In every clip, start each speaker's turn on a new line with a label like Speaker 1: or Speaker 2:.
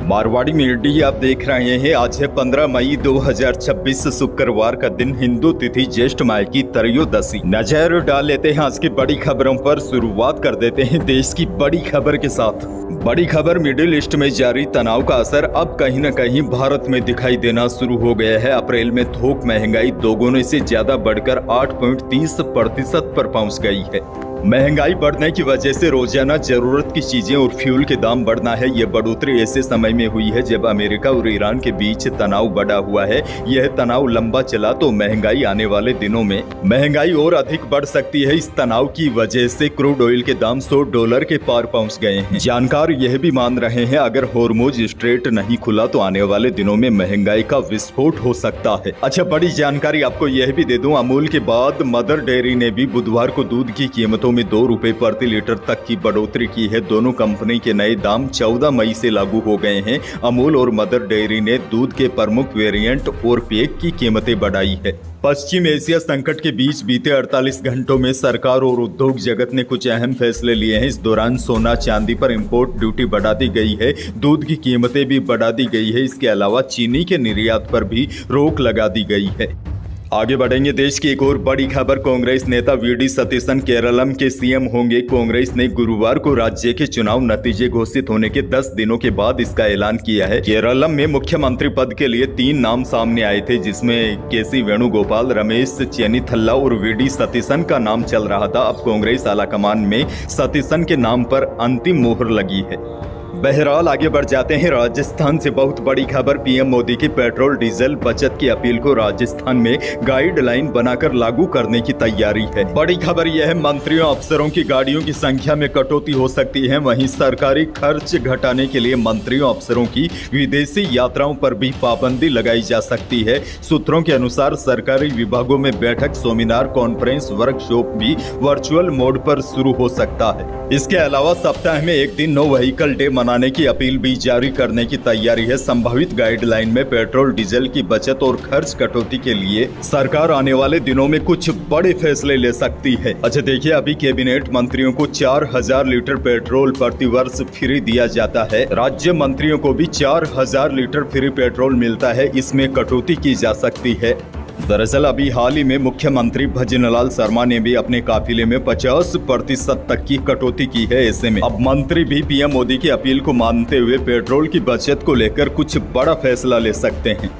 Speaker 1: Marwari media आप देख रहे हैं। आज है 15 मई 2026 शुक्रवार का दिन, हिंदू तिथि ज्येष्ठ माह की त्रयोदशी। नजर डाल लेते हैं आज की बड़ी खबरों पर। शुरुआत कर देते हैं देश की बड़ी खबर के साथ। बड़ी खबर, मिडिल ईस्ट में जारी तनाव का असर अब कहीं न कहीं भारत में दिखाई देना शुरू हो गया है। अप्रैल में थोक महंगाई दोगुने से ज्यादा बढ़कर 8.30% पर पहुंच गई है। महंगाई बढ़ने की वजह से रोजाना जरूरत की चीजें और फ्यूल के दाम बढ़ना है। यह बढ़ोतरी ऐसे समय में हुई है जब अमेरिका और ईरान के बीच तनाव बढ़ा हुआ है। यह तनाव लंबा चला तो महंगाई आने वाले दिनों में महंगाई और अधिक बढ़ सकती है। इस तनाव की वजह से क्रूड ऑयल के दाम $100 के पार पहुंच गए हैं। जानकार यह भी मान रहे हैं अगर होर्मुज स्ट्रेट नहीं खुला तो आने वाले दिनों में महंगाई का विस्फोट हो सकता है। अच्छा, बड़ी जानकारी आपको यह भी दे दूं, अमूल के बाद मदर डेयरी ने भी बुधवार को दूध की कीमतों में ₹2 प्रति लीटर तक की बढ़ोतरी की है। दोनों कंपनी के नए दाम 14 मई से लागू हो गए हैं। अमूल और मदर डेयरी ने दूध के प्रमुख वेरिएंट और पैक की कीमतें बढ़ाई है। पश्चिम एशिया संकट के बीच बीते 48 घंटों में सरकार और उद्योग जगत ने कुछ अहम फैसले लिए हैं। इस दौरान सोना चांदी पर इंपोर्ट ड्यूटी बढ़ा दी गई है, दूध की कीमतें भी बढ़ा दी गई है। इसके अलावा चीनी के निर्यात पर भी रोक लगा दी गई है। आगे बढ़ेंगे, देश की एक और बड़ी खबर। कांग्रेस नेता वीडी सतीशन केरलम के सीएम होंगे। कांग्रेस ने गुरुवार को राज्य के चुनाव नतीजे घोषित होने के 10 दिनों के बाद इसका ऐलान किया है। केरलम में मुख्यमंत्री पद के लिए 3 नाम सामने आए थे, जिसमें केसी वेणुगोपाल, रमेश चेन्निथल्ला और वीडी सतीशन का नाम चल रहा था। अब कांग्रेस आलाकमान में सतीशन के नाम पर अंतिम मोहर लगी है। बहरहाल आगे बढ़ जाते हैं। राजस्थान से बहुत बड़ी खबर। पीएम मोदी की पेट्रोल डीजल बचत की अपील को राजस्थान में गाइडलाइन बनाकर लागू करने की तैयारी है। बड़ी खबर यह है, मंत्रियों अफसरों की गाड़ियों की संख्या में कटौती हो सकती है। वहीं सरकारी खर्च घटाने के लिए मंत्रियों अफसरों की विदेशी यात्राओं पर भी पाबंदी लगाई जा सकती है। सूत्रों के अनुसार सरकारी विभागों में बैठक, सेमिनार, कॉन्फ्रेंस, वर्कशॉप भी वर्चुअल मोड पर शुरू हो सकता है। इसके अलावा सप्ताह में एक दिन नो व्हीकल डे मनाने की अपील भी जारी करने की तैयारी है। संभावित गाइडलाइन में पेट्रोल डीजल की बचत और खर्च कटौती के लिए सरकार आने वाले दिनों में कुछ बड़े फैसले ले सकती है। अच्छा देखिए, अभी कैबिनेट मंत्रियों को 4000 लीटर पेट्रोल प्रति वर्ष फ्री दिया जाता है। राज्य मंत्रियों को भी 4000 लीटर फ्री पेट्रोल मिलता है। इसमें कटौती की जा सकती है। दरअसल अभी हाल ही में मुख्यमंत्री भजनलाल शर्मा ने भी अपने काफिले में 50% तक की कटौती की है। ऐसे में अब मंत्री भी पीएम मोदी की अपील को मानते हुए पेट्रोल की बचत को लेकर कुछ बड़ा फैसला ले सकते हैं।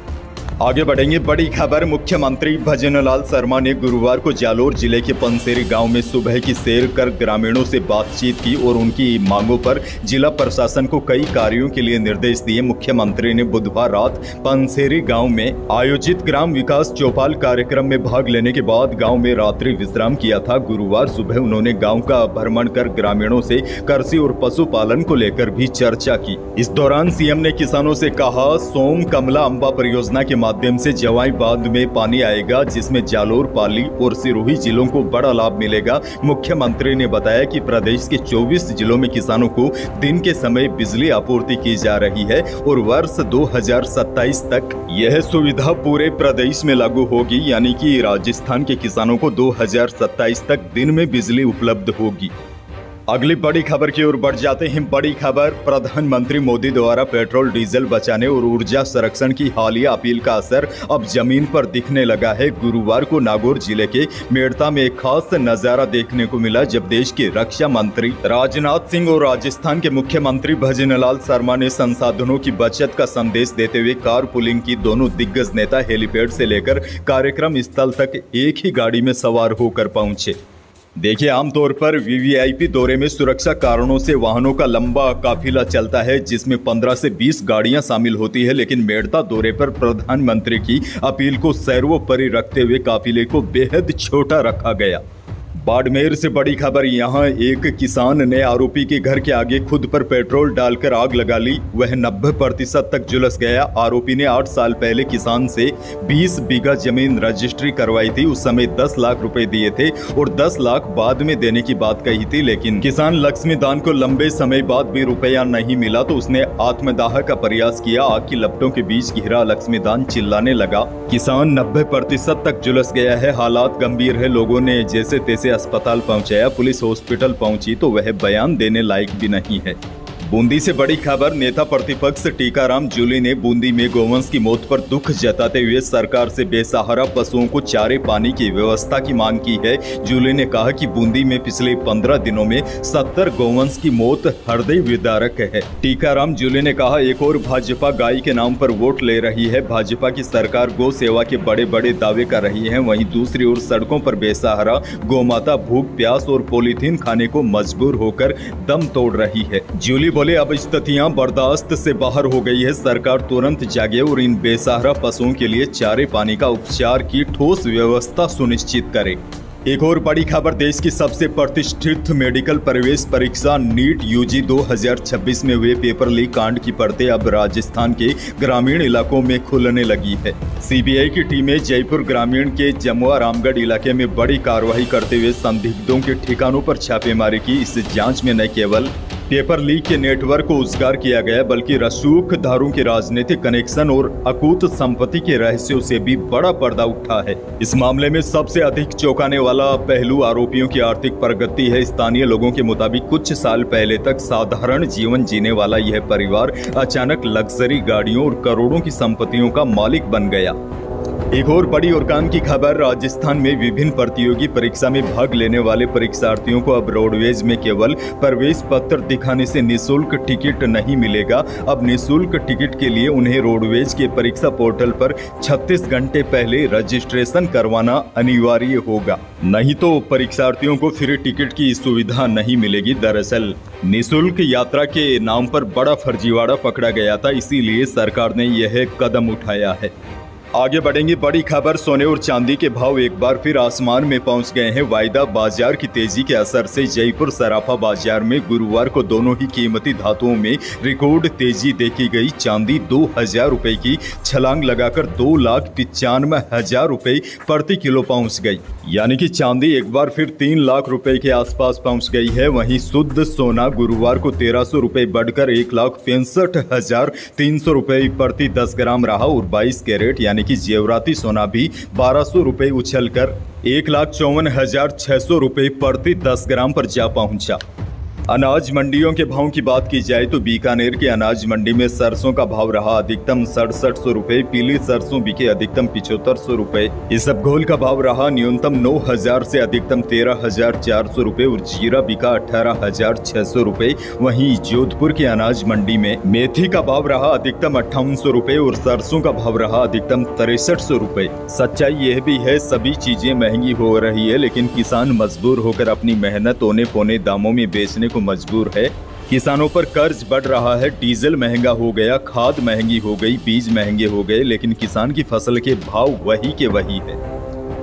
Speaker 1: आगे बढ़ेंगे, बड़ी खबर। मुख्यमंत्री भजनलाल शर्मा ने गुरुवार को जालोर जिले के पंसेरी गांव में सुबह की सैर कर ग्रामीणों से बातचीत की और उनकी मांगों पर जिला प्रशासन को कई कार्यों के लिए निर्देश दिए। मुख्यमंत्री ने बुधवार रात पंसेरी गांव में आयोजित ग्राम विकास चौपाल कार्यक्रम में भाग लेने के बाद गांव में रात्रि विश्राम किया था। गुरुवार सुबह उन्होंने गाँव का भ्रमण कर ग्रामीणों से कृषि और पशुपालन को लेकर भी चर्चा की। इस दौरान सीएम ने किसानों से कहा, सोम कमला अम्बा परियोजना के माध्यम से जवाई बांध में पानी आएगा, जिसमें जालोर, पाली और सिरोही जिलों को बड़ा लाभ मिलेगा। मुख्यमंत्री ने बताया कि प्रदेश के 24 जिलों में किसानों को दिन के समय बिजली आपूर्ति की जा रही है और वर्ष 2027 तक यह सुविधा पूरे प्रदेश में लागू होगी, यानी कि राजस्थान के किसानों को 2027 तक दिन में बिजली उपलब्ध होगी। अगली बड़ी खबर की ओर बढ़ जाते हैं। बड़ी खबर, प्रधानमंत्री मोदी द्वारा पेट्रोल डीजल बचाने और ऊर्जा संरक्षण की हालिया अपील का असर अब जमीन पर दिखने लगा है। गुरुवार को नागौर जिले के मेड़ता में एक खास नजारा देखने को मिला, जब देश के रक्षा मंत्री राजनाथ सिंह और राजस्थान के मुख्यमंत्री भजनलाल शर्मा ने संसाधनों की बचत का संदेश देते हुए कार पुलिंग की। दोनों दिग्गज नेता हेलीपैड से लेकर कार्यक्रम स्थल तक एक ही गाड़ी में सवार होकर पहुंचे। देखिए, आमतौर पर वीवीआईपी दौरे में सुरक्षा कारणों से वाहनों का लंबा काफिला चलता है, जिसमें 15 से 20 गाड़ियां शामिल होती है। लेकिन मेड़ता दौरे पर प्रधानमंत्री की अपील को सर्वोपरि रखते हुए काफिले को बेहद छोटा रखा गया। बाड़मेर से बड़ी खबर, यहाँ एक किसान ने आरोपी के घर के आगे खुद पर पेट्रोल डालकर आग लगा ली। वह 90% तक झुलस गया। आरोपी ने 8 साल पहले किसान से 20 बीघा जमीन रजिस्ट्री करवाई थी। उस समय 10 लाख रुपए दिए थे और 10 लाख बाद में देने की बात कही थी, लेकिन किसान लक्ष्मीदान को लंबे समय बाद भी रुपया नहीं मिला तो उसने आत्मदाह का प्रयास किया। आग की लपटों के बीच घिरा लक्ष्मीदान चिल्लाने लगा। किसान 90% तक झुलस गया है। हालात गंभीर है। लोगों ने जैसे तैसे अस्पताल पहुंचाया। पुलिस हॉस्पिटल पहुंची तो वह बयान देने लायक भी नहीं है। बूंदी से बड़ी खबर। नेता प्रतिपक्ष टीकाराम जूली ने बूंदी में गौवंश की मौत पर दुख जताते हुए सरकार से बेसहारा पशुओं को चारे पानी की व्यवस्था की मांग की है। जूली ने कहा कि बूंदी में पिछले 15 दिनों में 70 गौवंश की मौत हृदय विदारक है। टीकाराम जूली ने कहा, एक और भाजपा गाय के नाम पर वोट ले रही है। भाजपा की सरकार गौ सेवा के बड़े बड़े दावे कर रही है, वहीं दूसरी ओर सड़कों पर बेसहारा गौमाता भूख प्यास और पॉलीथीन खाने को मजबूर होकर दम तोड़ रही है। जूली बोले, अब स्थितियां बर्दाश्त से बाहर हो गई है। सरकार तुरंत जागे और इन बेसहारा पशुओं के लिए चारे पानी का उपचार की ठोस व्यवस्था सुनिश्चित करे। एक और बड़ी खबर। देश की सबसे प्रतिष्ठित मेडिकल प्रवेश परीक्षा नीट यूजी 2026 में हुए पेपर लीक कांड की परतें अब राजस्थान के ग्रामीण इलाकों में खुलने लगी है। सीबीआई की टीमें जयपुर ग्रामीण के जमुआ रामगढ़ इलाके में बड़ी कार्रवाई करते हुए संदिग्धों के ठिकानों पर छापेमारी की। इस जांच में न केवल पेपर लीक के नेटवर्क को उजागर किया गया, बल्कि रसूखदारों के राजनीतिक कनेक्शन और अकूत संपत्ति के रहस्यों से भी बड़ा पर्दा उठा है। इस मामले में सबसे अधिक चौंकाने वाला पहलू आरोपियों की आर्थिक प्रगति है। स्थानीय लोगों के मुताबिक कुछ साल पहले तक साधारण जीवन जीने वाला यह परिवार अचानक लग्जरी गाड़ियों और करोड़ों की संपत्तियों का मालिक बन गया। एक और बड़ी और काम की खबर। राजस्थान में विभिन्न प्रतियोगी परीक्षा में भाग लेने वाले परीक्षार्थियों को अब रोडवेज में केवल प्रवेश पत्र दिखाने से निःशुल्क टिकट नहीं मिलेगा। अब निःशुल्क टिकट के लिए उन्हें रोडवेज के परीक्षा पोर्टल पर 36 घंटे पहले रजिस्ट्रेशन करवाना अनिवार्य होगा, नहीं तो परीक्षार्थियों को फ्री टिकट की सुविधा नहीं मिलेगी। दरअसल निःशुल्क यात्रा के नाम पर बड़ा फर्जीवाड़ा पकड़ा गया था, इसीलिए सरकार ने यह कदम उठाया है। आगे बढ़ेंगे। बड़ी खबर। सोने और चांदी के भाव एक बार फिर आसमान में पहुंच गए हैं। वायदा बाजार की तेजी के असर से जयपुर सराफा बाजार में गुरुवार को दोनों ही कीमती धातुओं में रिकॉर्ड तेजी देखी गई। चांदी 2000 रुपए की छलांग लगाकर 2,95,000 रुपए प्रति किलो पहुंच गई, यानी कि चांदी एक बार फिर 3 लाख रुपए के आसपास पहुंच गई है। वहीं शुद्ध सोना गुरुवार को 1300 रुपए बढ़कर 1,65,300 रुपए प्रति 10 ग्राम रहा और 22 कैरेट यानी कि जेवराती सोना भी 1200 रुपए उछलकर 1,54,600 रुपए प्रति 10 ग्राम पर जा पहुंचा। अनाज मंडियों के भाव की बात की जाए तो बीकानेर के अनाज मंडी में सरसों का भाव रहा अधिकतम 6700 रुपए, पीली सरसों बिके अधिकतम 7500 रुपए, इसबगोल का भाव रहा न्यूनतम 9000 से अधिकतम 13,400 रुपए और जीरा बिका 18,600 रुपए। वहीं जोधपुर के अनाज मंडी में मेथी का भाव रहा अधिकतम 5800 रुपए और सरसों का भाव रहा अधिकतम 6300 रुपए। सच्चाई यह भी है, सभी चीजें महंगी हो रही है, लेकिन किसान मजबूर होकर अपनी मेहनत औने पौने दामों में बेचने को मजबूर है। किसानों पर कर्ज बढ़ रहा है, डीजल महंगा हो गया, खाद महंगी हो गई, बीज महंगे हो गए, लेकिन किसान की फसल के भाव वही के वही है।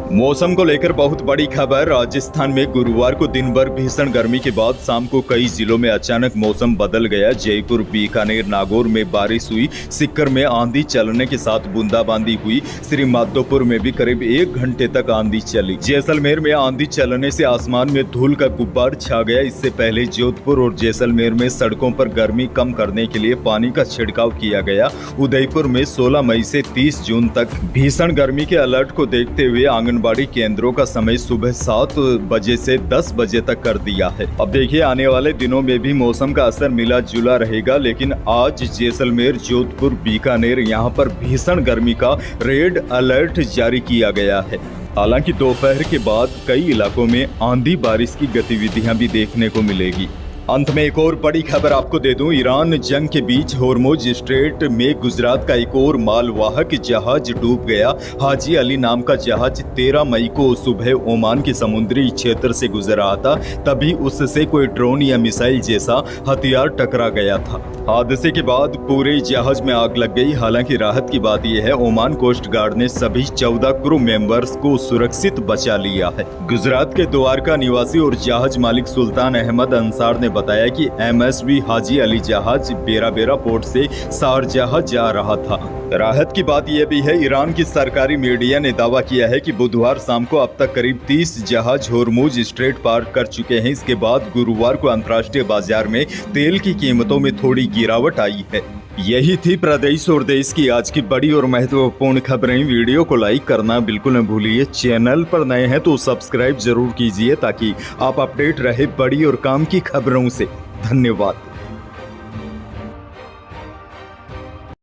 Speaker 1: मौसम को लेकर बहुत बड़ी खबर। राजस्थान में गुरुवार को दिन भर भीषण गर्मी के बाद शाम को कई जिलों में अचानक मौसम बदल गया। जयपुर, बीकानेर, नागौर में बारिश हुई, सीकर में आंधी चलने के साथ बूंदाबांदी हुई, श्री माधोपुर में भी करीब 1 घंटे तक आंधी चली। जैसलमेर में आंधी चलने से आसमान में धूल का गुब्बार छा गया। इससे पहले जोधपुर और जैसलमेर में सड़कों पर गर्मी कम करने के लिए पानी का छिड़काव किया गया। उदयपुर में 16 मई से 30 जून तक भीषण गर्मी के अलर्ट को देखते हुए आंगनबाड़ी केंद्रों का समय सुबह 7 बजे से 10 बजे तक कर दिया है। अब देखिए, आने वाले दिनों में भी मौसम का असर मिला जुला रहेगा, लेकिन आज जैसलमेर, जोधपुर, बीकानेर यहाँ पर भीषण गर्मी का रेड अलर्ट जारी किया गया है। हालांकि दोपहर के बाद कई इलाकों में आंधी बारिश की गतिविधियां भी देखने को मिलेगी। अंत में एक और बड़ी खबर आपको दे दूं। ईरान जंग के बीच होर्मुज स्ट्रेट में गुजरात का एक और मालवाहक जहाज डूब गया। हाजी अली नाम का जहाज 13 मई को सुबह ओमान के समुद्री क्षेत्र से गुजर रहा था, तभी उससे कोई ड्रोन या मिसाइल जैसा हथियार टकरा गया था। हादसे के बाद पूरे जहाज में आग लग गई। हालांकि राहत की बात यह है, ओमान कोस्ट गार्ड ने सभी 14 क्रू मेंबर्स को सुरक्षित बचा लिया है। गुजरात के द्वारका निवासी और जहाज मालिक सुल्तान अहमद अंसार ने बताया कि MSV हाजी अली जहाज बेरा पोर्ट से शारजाह जा रहा था। राहत की बात यह भी है, ईरान की सरकारी मीडिया ने दावा किया है कि बुधवार शाम को अब तक करीब 30 जहाज होर्मुज स्ट्रेट पार कर चुके हैं। इसके बाद गुरुवार को अंतर्राष्ट्रीय बाजार में तेल की कीमतों में थोड़ी गिरावट आई है। यही थी प्रदेश और देश की आज की बड़ी और महत्वपूर्ण खबरें। वीडियो को लाइक करना बिल्कुल न भूलिए। चैनल पर नए हैं तो सब्सक्राइब जरूर कीजिए ताकि आप अपडेट रहे बड़ी और काम की खबरों से। धन्यवाद।